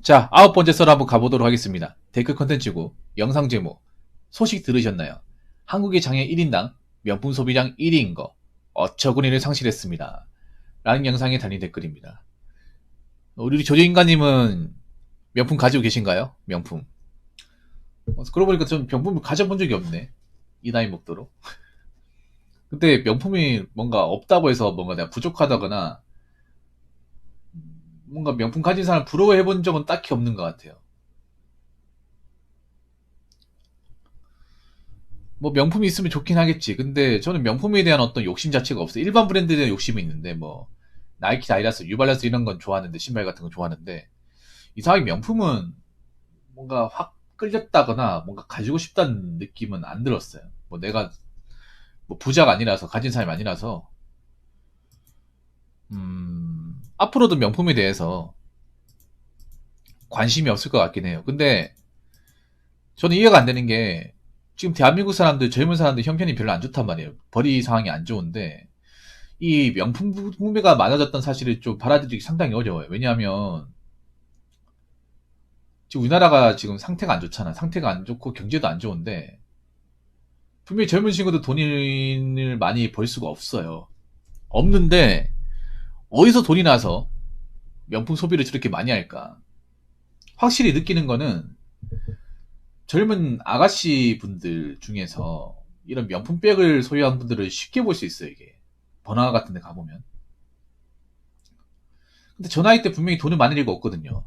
자, 아홉 번째 썰 한번 가보도록 하겠습니다. 데크 컨텐츠고, 영상 제목, 소식 들으셨나요? 한국의 장애 1인당 명품 소비량 1위인 거, 어처구니를 상실했습니다. 라는 영상에 달린 댓글입니다. 우리 조조인가님은 명품 가지고 계신가요? 명품. 그러고 보니까 전 명품을 가져본 적이 없네. 이 나이 먹도록. 근데 명품이 뭔가 없다고 해서 뭔가 내가 부족하다거나, 뭔가 명품 가진 사람 부러워해 본 적은 딱히 없는 것 같아요. 뭐 명품이 있으면 좋긴 하겠지. 근데 저는 명품에 대한 어떤 욕심 자체가 없어요. 일반 브랜드에 대한 욕심이 있는데 뭐 나이키, 아디다스, 뉴발란스 이런 건 좋아하는데 신발 같은 건 좋아하는데 이상하게 명품은 뭔가 확 끌렸다거나 뭔가 가지고 싶다는 느낌은 안 들었어요. 뭐 내가 뭐 부자가 아니라서 가진 사람이 아니라서 앞으로도 명품에 대해서 관심이 없을 것 같긴 해요. 근데 저는 이해가 안 되는 게 지금 대한민국 사람들 젊은 사람들 형편이 별로 안 좋단 말이에요. 벌이 상황이 안 좋은데 이 명품 구매가 많아졌다는 사실을 좀 받아들이기 상당히 어려워요. 왜냐하면 지금 우리나라가 지금 상태가 안 좋잖아. 상태가 안 좋고 경제도 안 좋은데 분명히 젊은 친구들 돈을 많이 벌 수가 없어요. 없는데 어디서 돈이 나서 명품 소비를 저렇게 많이 할까? 확실히 느끼는 거는 젊은 아가씨 분들 중에서 이런 명품백을 소유한 분들을 쉽게 볼 수 있어요, 이게. 번화가 같은 데 가보면. 근데 저 나이 때 분명히 돈을 많을 리가 없거든요.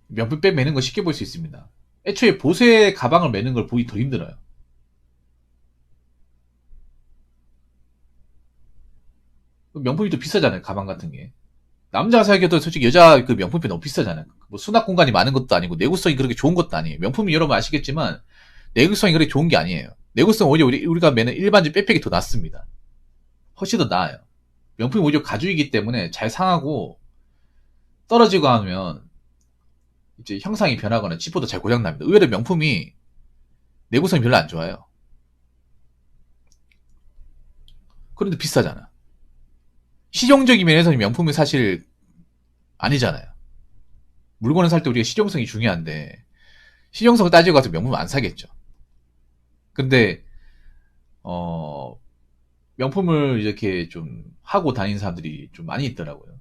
명품백 매는 거 쉽게 볼 수 있습니다. 애초에 보세 가방을 매는 걸 보기 더 힘들어요. 명품이 또 비싸잖아요, 가방 같은 게. 남자가 사기에도 솔직히 여자 그 명품이 너무 비싸잖아요. 뭐 수납 공간이 많은 것도 아니고 내구성이 그렇게 좋은 것도 아니에요. 명품이 여러분 아시겠지만 내구성이 그렇게 좋은 게 아니에요. 내구성 오히려 우리가 매는 일반적 백팩이 더 낫습니다. 훨씬 더 나아요. 명품이 오히려 가죽이기 때문에 잘 상하고 떨어지고 하면 이제 형상이 변하거나 지퍼도 잘 고장납니다. 의외로 명품이 내구성이 별로 안 좋아요. 그런데 비싸잖아. 실용적인 면에서는 명품이 사실 아니잖아요. 물건을 살 때 우리가 실용성이 중요한데 실용성을 따지고 가서 명품 안 사겠죠. 근데 명품을 이렇게 좀 하고 다니는 사람들이 좀 많이 있더라고요.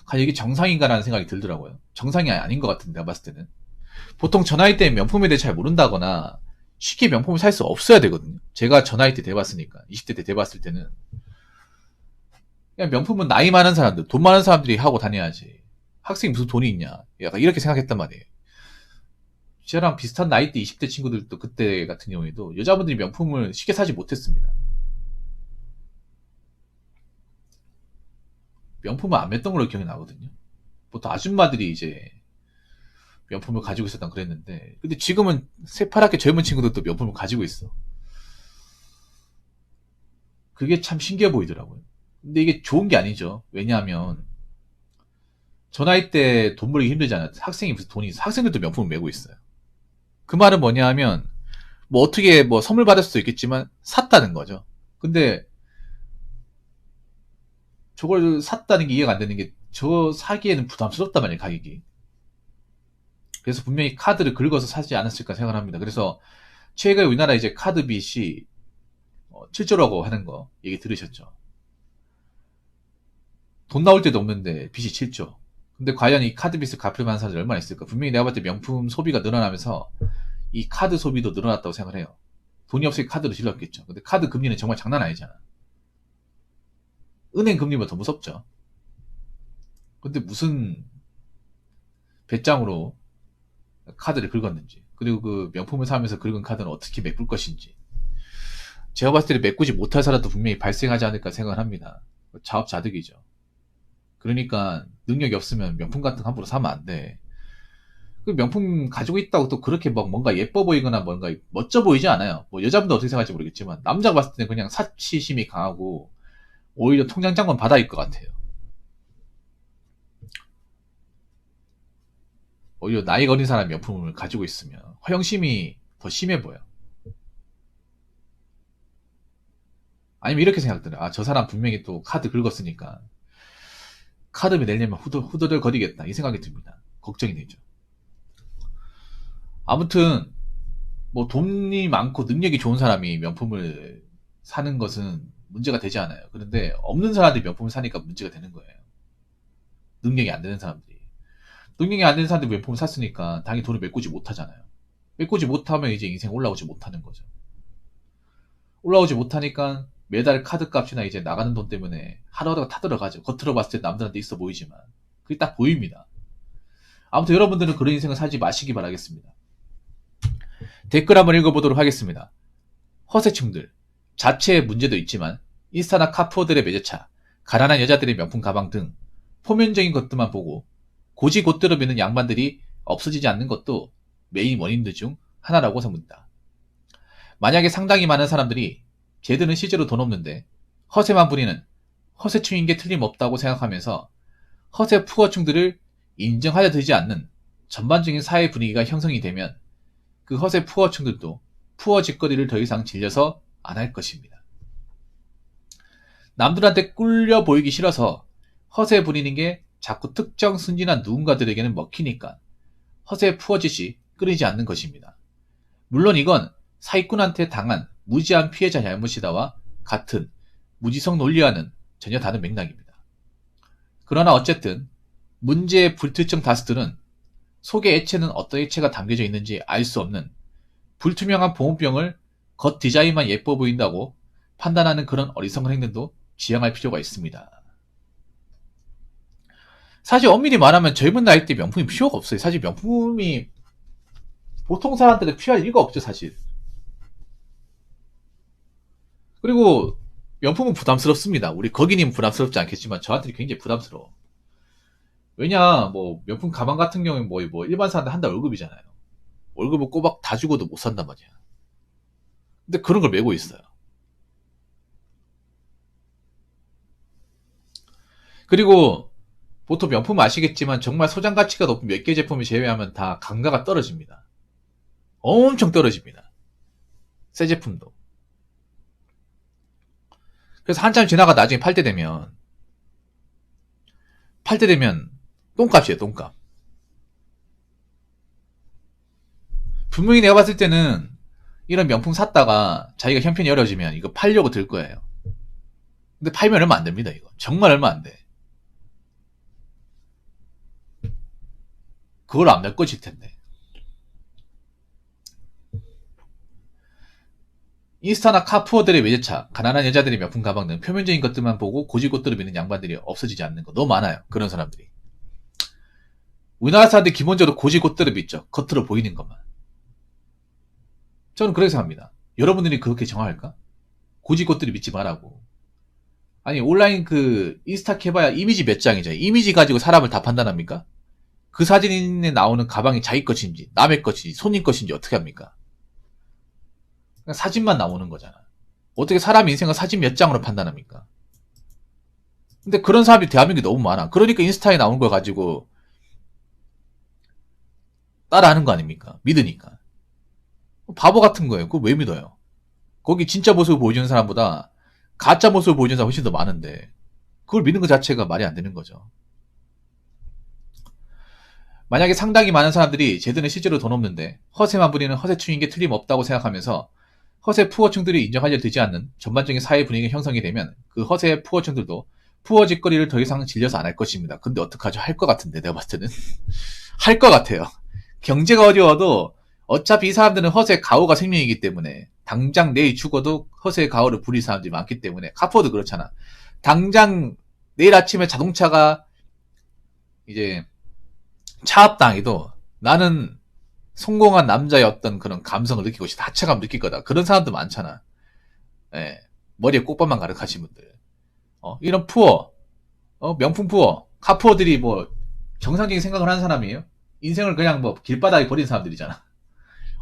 과연 이게 정상인가라는 생각이 들더라고요. 정상이 아닌 것 같은데, 내가 봤을 때는. 보통 저 나이 때 명품에 대해 잘 모른다거나 쉽게 명품을 살 수 없어야 되거든요. 제가 저 나이 때 돼봤으니까, 20대 때 돼봤을 때는. 그냥 명품은 나이 많은 사람들, 돈 많은 사람들이 하고 다녀야지. 학생이 무슨 돈이 있냐. 약간 이렇게 생각했단 말이에요. 저랑 비슷한 나이 때 20대 친구들도 그때 같은 경우에도 여자분들이 명품을 쉽게 사지 못했습니다. 명품을 안 맸던 걸로 기억이 나거든요. 보통 아줌마들이 이제 명품을 가지고 있었던 그랬는데, 근데 지금은 새파랗게 젊은 친구들도 명품을 가지고 있어. 그게 참 신기해 보이더라고요. 근데 이게 좋은 게 아니죠. 왜냐하면 저 나이 때 돈 벌기 힘들잖아요. 학생이 무슨 돈이 있어. 학생들도 명품을 메고 있어요. 그 말은 뭐냐 하면 뭐 어떻게 뭐 선물 받을 수도 있겠지만 샀다는 거죠. 근데 저걸 샀다는 게 이해가 안 되는 게 저 사기에는 부담스럽단 말이에요, 가격이. 그래서 분명히 카드를 긁어서 사지 않았을까 생각을 합니다. 그래서 최근에 우리나라 이제 카드 빚이 7조라고 하는 거 얘기 들으셨죠? 돈 나올 때도 없는데 빚이 7조. 근데 과연 이 카드 빚을 갚을 만한 사람들이 얼마나 있을까? 분명히 내가 봤을 때 명품 소비가 늘어나면서 이 카드 소비도 늘어났다고 생각을 해요. 돈이 없으니까 카드로 질렀겠죠. 근데 카드 금리는 정말 장난 아니잖아. 은행 금리보다 더 무섭죠. 근데 무슨 배짱으로 카드를 긁었는지, 그리고 그 명품을 사면서 긁은 카드는 어떻게 메꿀 것인지. 제가 봤을 때 메꾸지 못할 사람도 분명히 발생하지 않을까 생각을 합니다. 자업자득이죠. 그러니까 능력이 없으면 명품 같은 거 함부로 사면 안 돼. 그 명품 가지고 있다고 또 그렇게 막 뭔가 예뻐 보이거나 뭔가 멋져 보이지 않아요. 뭐 여자분도 어떻게 생각할지 모르겠지만 남자가 봤을 때는 그냥 사치심이 강하고 오히려 통장장관 바다일 것 같아요. 오히려 나이가 어린 사람이 명품을 가지고 있으면 허영심이 더 심해 보여. 아니면 이렇게 생각들어요. 아, 저 사람 분명히 또 카드 긁었으니까 카드비 내려면 후덜덜 거리겠다 이 생각이 듭니다. 걱정이 되죠. 아무튼 뭐 돈이 많고 능력이 좋은 사람이 명품을 사는 것은 문제가 되지 않아요. 그런데 없는 사람들이 명품을 사니까 문제가 되는 거예요. 능력이 안 되는 사람들이. 능력이 안 되는 사람들이 명품을 샀으니까 당연히 돈을 메꾸지 못하잖아요. 메꾸지 못하면 이제 인생 올라오지 못하는 거죠. 올라오지 못하니까 매달 카드 값이나 이제 나가는 돈 때문에 하루하루가 타들어가죠. 겉으로 봤을 때 남들한테 있어 보이지만 그게 딱 보입니다. 아무튼 여러분들은 그런 인생을 살지 마시기 바라겠습니다. 댓글 한번 읽어보도록 하겠습니다. 허세충들, 자체의 문제도 있지만 인스타나 카푸어들의 매제차, 가난한 여자들의 명품 가방 등 표면적인 것들만 보고 고지 곧대로 미는 양반들이 없어지지 않는 것도 메인 원인들 중 하나라고 봅니다. 만약에 상당히 많은 사람들이 쟤들은 실제로 돈 없는데 허세만 부리는 허세충인 게 틀림없다고 생각하면서 허세 푸어충들을 인정하려 들지 않는 전반적인 사회 분위기가 형성이 되면 그 허세 푸어충들도 푸어 짓거리를 더 이상 질려서 안 할 것입니다. 남들한테 꿀려 보이기 싫어서 허세 부리는 게 자꾸 특정 순진한 누군가들에게는 먹히니까 허세 푸어짓이 끊이지 않는 것입니다. 물론 이건 사기꾼한테 당한 무지한 피해자 잘못이다와 같은 무지성 논리와는 전혀 다른 맥락입니다. 그러나 어쨌든 문제의 불특정 다수들은 속의 액체는 어떤 액체가 담겨져 있는지 알 수 없는 불투명한 보온병을 겉 디자인만 예뻐 보인다고 판단하는 그런 어리석은 행동도 지양할 필요가 있습니다. 사실 엄밀히 말하면 젊은 나이 때 명품이 필요가 없어요. 사실 명품이 보통 사람들은 필요할 이유가 없죠, 사실. 그리고 명품은 부담스럽습니다. 우리 거기님 부담스럽지 않겠지만 저한테는 굉장히 부담스러워. 왜냐, 뭐 명품 가방 같은 경우는 뭐 일반 사람들 한 달 월급이잖아요. 월급을 꼬박 다 주고도 못 산단 말이야. 근데 그런 걸 메고 있어요. 그리고 보통 명품 아시겠지만 정말 소장 가치가 높은 몇 개 제품을 제외하면 다 감가가 떨어집니다. 엄청 떨어집니다. 새 제품도. 그래서 한참 지나가 나중에 팔 때 되면 똥값이에요, 똥값. 분명히 내가 봤을 때는 이런 명품 샀다가 자기가 형편이 어려지면 이거 팔려고 들 거예요. 근데 팔면 얼마 안 됩니다, 이거. 정말 얼마 안 돼. 그걸 안 메꿔질 텐데. 인스타나 카푸어들의 외제차, 가난한 여자들의 명품 가방 등 표면적인 것들만 보고 고지고대로 미는 양반들이 없어지지 않는 거 너무 많아요. 그런 사람들이. 우리나라 사람들이 기본적으로 고지고대로 믿죠. 겉으로 보이는 것만. 저는 그렇게 생각합니다. 여러분들이 그렇게 정할까? 고지고대로 믿지 말라고. 아니 온라인 그 인스타 캐봐야 이미지 몇 장이죠. 이미지 가지고 사람을 다 판단합니까? 그 사진에 나오는 가방이 자기 것인지 남의 것인지 손님 것인지 어떻게 합니까? 그냥 사진만 나오는 거잖아. 어떻게 사람 인생을 사진 몇 장으로 판단합니까? 근데 그런 사람이 대한민국에 너무 많아. 그러니까 인스타에 나오는 걸 가지고 따라하는 거 아닙니까? 믿으니까. 바보 같은 거예요. 그거 왜 믿어요? 거기 진짜 모습을 보여주는 사람보다 가짜 모습을 보여주는 사람이 훨씬 더 많은데 그걸 믿는 것 자체가 말이 안 되는 거죠. 만약에 상당히 많은 사람들이 쟤들은 실제로 돈 없는데 허세만 부리는 허세충인 게 틀림없다고 생각하면서 허세 푸어층들이 인정하려 들지 않는 전반적인 사회 분위기가 형성이 되면 그 허세 푸어층들도 푸어 짓거리를 더 이상 질려서 안 할 것입니다. 근데 어떡하죠? 할 것 같은데 내가 봤을 때는 할 것 같아요. 경제가 어려워도 어차피 이 사람들은 허세 가오가 생명이기 때문에 당장 내일 죽어도 허세 가오를 부릴 사람들이 많기 때문에 카푸어도 그렇잖아. 당장 내일 아침에 자동차가 이제 차압당해도 나는 성공한 남자의 어떤 그런 감성을 느끼고 싶다. 하체감 느낄 거다. 그런 사람들 많잖아. 예. 머리에 꽃밥만 가득하신 분들. 이런 푸어, 명품 푸어, 카푸어들이 뭐 정상적인 생각을 하는 사람이에요? 인생을 그냥 뭐 길바닥에 버린 사람들이잖아.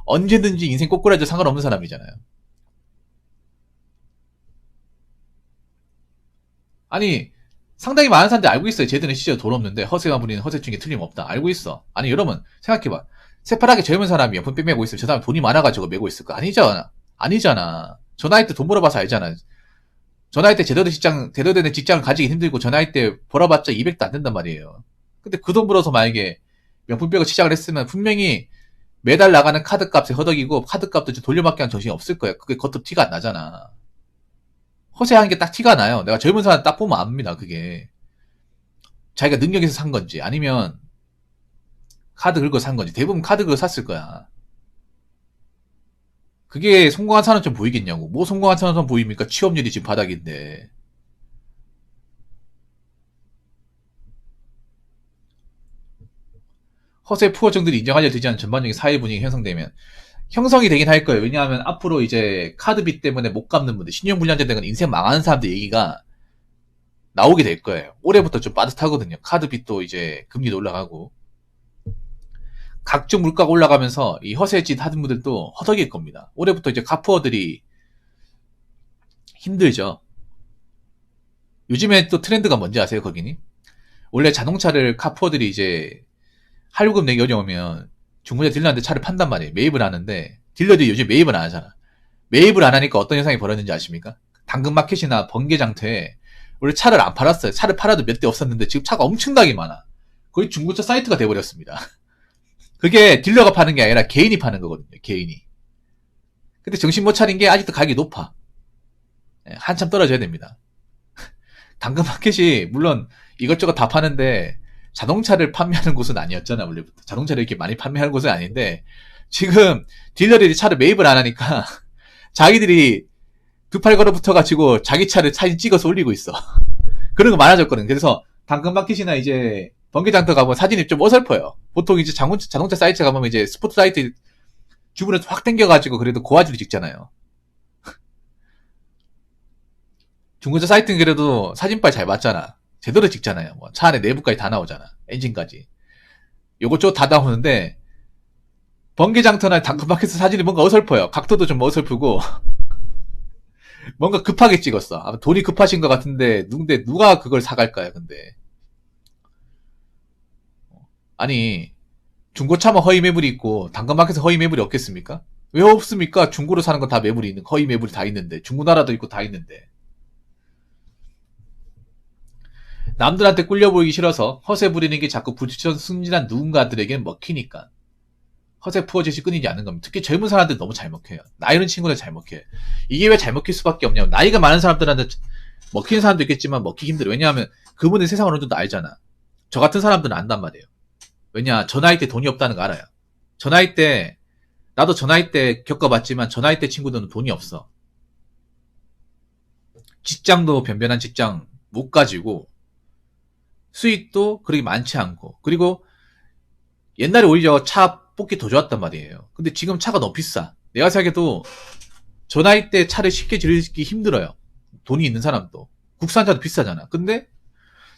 언제든지 인생 꼬꾸라져 상관없는 사람이잖아요. 아니, 상당히 많은 사람들이 알고 있어요. 쟤들은 진짜 돈 없는데 허세만 부리는 허세충이 틀림없다. 알고 있어. 아니 여러분 생각해봐. 새파랗게 젊은 사람이 명품 빼매고 있으면 저 사람 돈이 많아가지고 메고 있을까? 아니잖아. 아니잖아. 저 나이 때 돈 벌어봐서 알잖아. 전화할 때 제대로 되는 직장을 가지기 힘들고 전화할 때 벌어봤자 200도 안 된단 말이에요. 근데 그 돈 벌어서 만약에 명품백을 시작을 했으면 분명히 매달 나가는 카드값에 허덕이고 카드값도 돌려막기 한 정신이 없을 거예요. 그게 겉으로 티가 안 나잖아. 허세하는 게 딱 티가 나요. 내가 젊은 사람 딱 보면 압니다. 그게 자기가 능력에서 산 건지 아니면 카드 긁어 산 건지. 대부분 카드 긁어 샀을 거야. 그게 성공한 사람 좀 보이겠냐고. 뭐 성공한 사람 보입니까? 취업률이 지금 바닥인데. 허세 푸어정들이 인정하려 되지 않은 전반적인 사회 분위기 형성되면 형성이 되긴 할 거예요. 왜냐하면 앞으로 이제 카드빚 때문에 못 갚는 분들, 신용불량자 등은 인생 망하는 사람들 얘기가 나오게 될 거예요. 올해부터 좀 빠듯하거든요. 카드빚도 이제 금리도 올라가고 각종 물가가 올라가면서 이 허세짓 하는 분들도 허덕일 겁니다. 올해부터 이제 카푸어들이 힘들죠. 요즘에 또 트렌드가 뭔지 아세요, 거기니? 원래 자동차를 카푸어들이 이제 할부금 내기 어려우면 중고차 딜러한테 차를 판단 말이에요. 매입을 하는데 딜러들이 요즘 매입을 안 하잖아. 매입을 안 하니까 어떤 현상이 벌어졌는지 아십니까? 당근마켓이나 번개장터에 원래 차를 안 팔았어요. 차를 팔아도 몇 대 없었는데 지금 차가 엄청나게 많아. 거의 중고차 사이트가 돼버렸습니다. 그게 딜러가 파는 게 아니라 개인이 파는 거거든요. 개인이. 근데 정신 못 차린 게 아직도 가격이 높아. 한참 떨어져야 됩니다. 당근마켓이 물론 이것저것 다 파는데 자동차를 판매하는 곳은 아니었잖아. 원래부터 자동차를 이렇게 많이 판매하는 곳은 아닌데 지금 딜러들이 차를 매입을 안 하니까 자기들이 두 팔 걸어 붙어가지고 자기 차를 사진 찍어서 올리고 있어. 그런 거 많아졌거든. 그래서 당근마켓이나 이제 번개장터 가보면 사진이 좀 어설퍼요. 보통 이제 자동차 사이트 가보면 이제 스포츠 사이트 주문을 확 당겨가지고 그래도 고화질로 찍잖아요. 중고차 사이트는 그래도 사진빨 잘 봤잖아. 제대로 찍잖아요. 뭐 차 안에 내부까지 다 나오잖아. 엔진까지. 요것저것 다 나오는데 번개장터나 당근마켓에서 사진이 뭔가 어설퍼요. 각도도 좀 어설프고 뭔가 급하게 찍었어. 아마 돈이 급하신 것 같은데 누가 그걸 사갈까요? 근데 아니 중고차만 허위 매물이 있고 당근마켓에 허위 매물이 없겠습니까? 왜 없습니까? 중고로 사는 건 다 매물이 있는 허위 매물이 다 있는데 중고나라도 있고 다 있는데 남들한테 꿀려 보이기 싫어서 허세 부리는 게 자꾸 부추천 승진한 누군가들에게는 먹히니까 허세 푸어짓이 끊이지 않는 겁니다. 특히 젊은 사람들 너무 잘 먹혀요. 나이 든 친구들 잘 먹혀요. 이게 왜 잘 먹힐 수밖에 없냐면 나이가 많은 사람들한테 먹히는 사람도 있겠지만 먹히기 힘들어. 왜냐하면 그분의 세상을 어느 정도 알잖아. 저 같은 사람들은 안단 말이에요. 왜냐 저 나이 때 돈이 없다는 거 알아요. 저 나이 때 나도 저 나이 때 겪어봤지만 저 나이 때 친구들은 돈이 없어. 직장도 변변한 직장 못 가지고 수익도 그렇게 많지 않고 그리고 옛날에 오히려 차 뽑기 더 좋았단 말이에요. 근데 지금 차가 너무 비싸. 내가 생각해도 저 나이 때 차를 쉽게 지르기 힘들어요. 돈이 있는 사람도. 국산차도 비싸잖아. 근데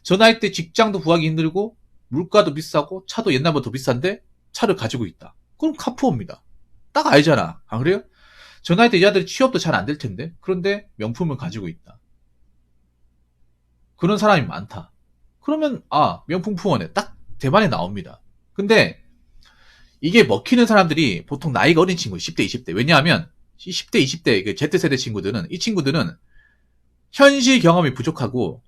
저 나이 때 직장도 구하기 힘들고 물가도 비싸고 차도 옛날보다 더 비싼데 차를 가지고 있다. 그럼 카푸어입니다. 딱 알잖아. 안 그래요? 저 나이 때 이 아들이 취업도 잘 안 될 텐데 그런데 명품을 가지고 있다. 그런 사람이 많다. 그러면 명품 푸어네. 딱 대만에 나옵니다. 근데 이게 먹히는 사람들이 보통 나이가 어린 친구 10대 20대 왜냐하면 10대 20대 그 Z세대 친구들은 이 친구들은 현실 경험이 부족하고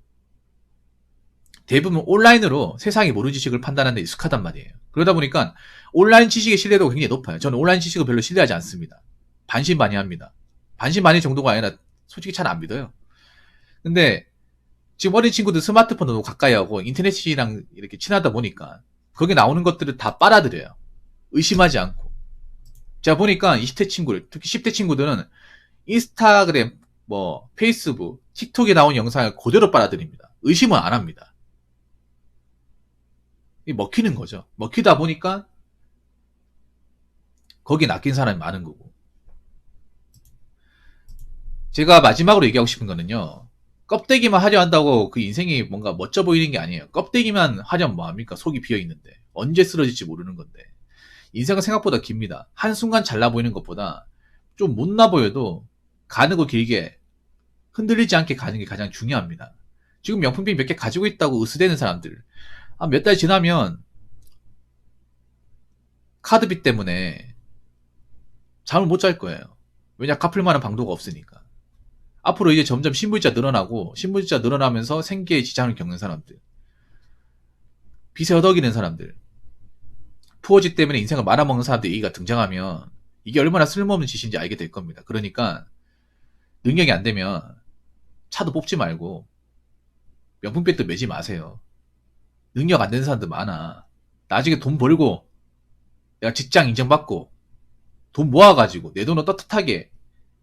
대부분 온라인으로 세상이 모르는 지식을 판단하는 데 익숙하단 말이에요. 그러다 보니까 온라인 지식의 신뢰도가 굉장히 높아요. 저는 온라인 지식을 별로 신뢰하지 않습니다. 반신반의합니다. 반신반의 정도가 아니라 솔직히 잘 안 믿어요. 근데 지금 어린 친구들 스마트폰도 너무 가까이 하고 인터넷이랑 이렇게 친하다 보니까 거기 나오는 것들을 다 빨아들여요. 의심하지 않고. 제가 보니까 20대 친구들, 특히 10대 친구들은 인스타그램, 페이스북, 틱톡에 나온 영상을 그대로 빨아들입니다. 의심은 안 합니다. 먹히는 거죠. 먹히다 보니까 거기에 낚인 사람이 많은 거고. 제가 마지막으로 얘기하고 싶은 거는요. 껍데기만 하려 한다고 그 인생이 뭔가 멋져 보이는 게 아니에요. 껍데기만 하려면 뭐합니까? 속이 비어있는데. 언제 쓰러질지 모르는 건데. 인생은 생각보다 깁니다. 한순간 잘나 보이는 것보다 좀 못나 보여도 가늘고 길게 흔들리지 않게 가는 게 가장 중요합니다. 지금 명품백 몇 개 가지고 있다고 으스대는 사람들. 몇 달 지나면 카드빚 때문에 잠을 못 잘 거예요. 왜냐 갚을 만한 방도가 없으니까. 앞으로 이제 점점 신분자 늘어나고, 신분자 늘어나면서 생계에 지장을 겪는 사람들, 빚에 허덕이는 사람들, 푸어지 때문에 인생을 말아먹는 사람들 얘기가 등장하면 이게 얼마나 쓸모없는 짓인지 알게 될 겁니다. 그러니까 능력이 안 되면 차도 뽑지 말고 명품백도 매지 마세요. 능력 안 되는 사람들 많아. 나중에 돈 벌고 내가 직장 인정받고 돈 모아가지고 내 돈을 떳떳하게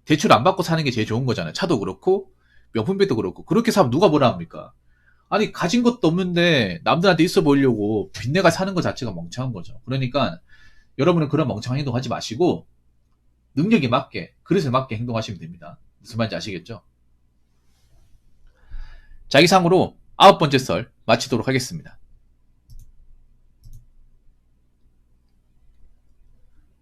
대출 안 받고 사는 게 제일 좋은 거잖아요. 차도 그렇고 명품백도 그렇고. 그렇게 사면 누가 뭐라 합니까? 아니 가진 것도 없는데 남들한테 있어 보이려고 빚내가 사는 것 자체가 멍청한 거죠. 그러니까 여러분은 그런 멍청한 행동 하지 마시고 능력에 맞게, 그릇에 맞게 행동하시면 됩니다. 무슨 말인지 아시겠죠? 자, 이상으로 9번째 썰 마치도록 하겠습니다.